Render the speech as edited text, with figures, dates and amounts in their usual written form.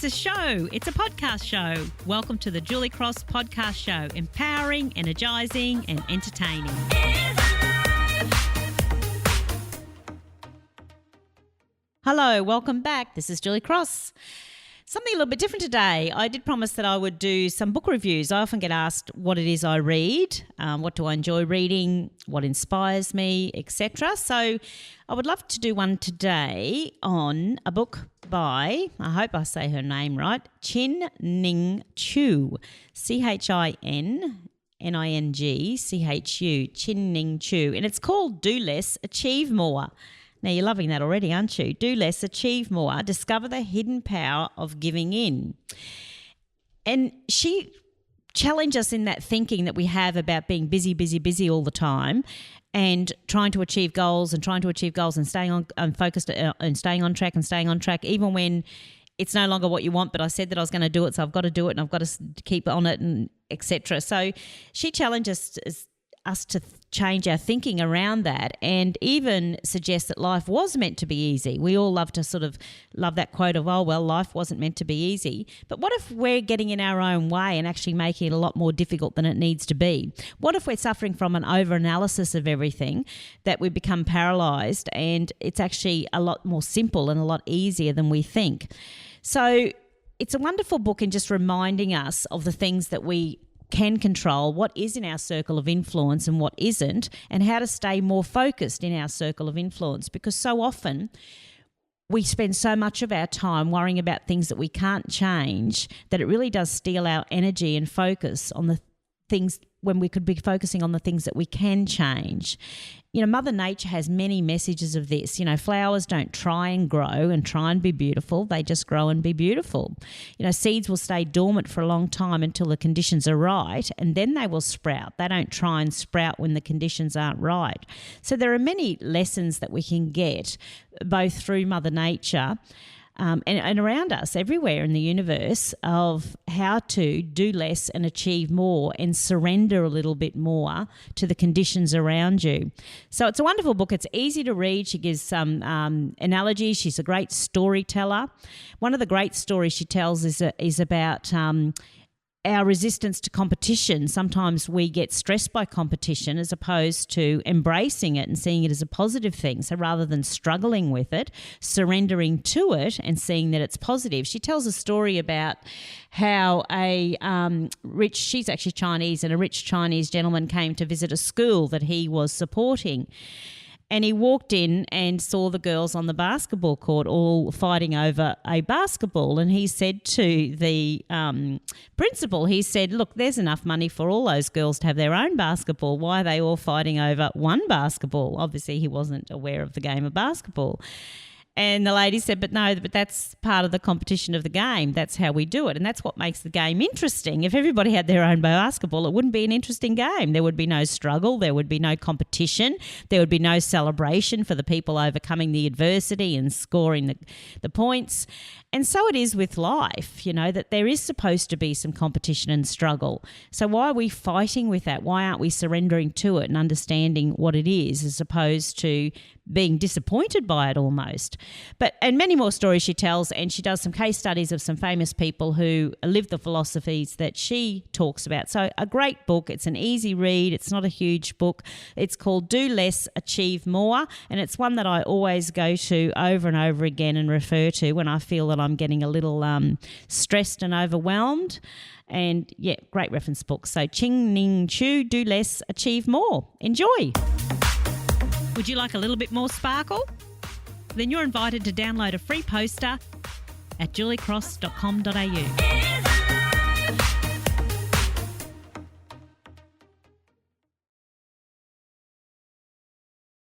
a show. It's a podcast show. Welcome to the Julie Cross Podcast Show. Empowering, energising and entertaining. Hello, welcome back. This is Julie Cross. Something a little bit different today. I did promise that I would do some book reviews. I often get asked what it is I read, what do I enjoy reading, what inspires me, etc. So I would love to do one today on a book by, I hope I say her name right, Chin-Ning Chu, Chin-Ning-Chu, Chin-Ning Chu. And it's called Do Less, Achieve More. Now, you're loving that already, aren't you? Do less, achieve more, discover the hidden power of giving in. And she challenged us in that thinking that we have about being busy all the time and trying to achieve goals and staying on focused and staying on track, even when it's no longer what you want, but I said that I was going to do it, so I've got to do it and I've got to keep on it and etc. So she challenged us to change our thinking around that and even suggest that life was meant to be easy. We all love to love that quote of, oh, well, life wasn't meant to be easy. But what if we're getting in our own way and actually making it a lot more difficult than it needs to be? What if we're suffering from an over-analysis of everything that we become paralysed and it's actually a lot more simple and a lot easier than we think? So it's a wonderful book in just reminding us of the things that we can control, what is in our circle of influence and what isn't, and how to stay more focused in our circle of influence, because so often we spend so much of our time worrying about things that we can't change that it really does steal our energy and focus on the things when we could be focusing on the things that we can change. You know, Mother Nature has many messages of this. You know, flowers don't try and grow and try and be beautiful. They just grow and be beautiful. You know, seeds will stay dormant for a long time until the conditions are right, and then they will sprout. They don't try and sprout when the conditions aren't right. So there are many lessons that we can get both through Mother Nature and around us everywhere in the universe of how to do less and achieve more and surrender a little bit more to the conditions around you. So it's a wonderful book. It's easy to read. She gives some analogies. She's a great storyteller. One of the great stories she tells is about our resistance to competition. Sometimes we get stressed by competition as opposed to embracing it and seeing it as a positive thing. So rather than struggling with it, surrendering to it and seeing that it's positive. She tells a story about how she's actually Chinese, and a rich Chinese gentleman came to visit a school that he was supporting. And he walked in and saw the girls on the basketball court all fighting over a basketball. And he said to the principal, he said, look, there's enough money for all those girls to have their own basketball. Why are they all fighting over one basketball? Obviously, he wasn't aware of the game of basketball. And the lady said, but that's part of the competition of the game. That's how we do it. And that's what makes the game interesting. If everybody had their own basketball, it wouldn't be an interesting game. There would be no struggle. There would be no competition. There would be no celebration for the people overcoming the adversity and scoring the points. And so it is with life, you know, that there is supposed to be some competition and struggle. So why are we fighting with that? Why aren't we surrendering to it and understanding what it is as opposed to being disappointed by it almost? And many more stories she tells, and she does some case studies of some famous people who live the philosophies that she talks about. So a great book. It's an easy read. It's not a huge book. It's called Do Less, Achieve More, and it's one that I always go to over and over again and refer to when I feel that I'm getting a little stressed and overwhelmed. And yeah, great reference book. So Chin-Ning Chu, Do Less, Achieve More. Enjoy. Would you like a little bit more sparkle? Then you're invited to download a free poster at juliecross.com.au.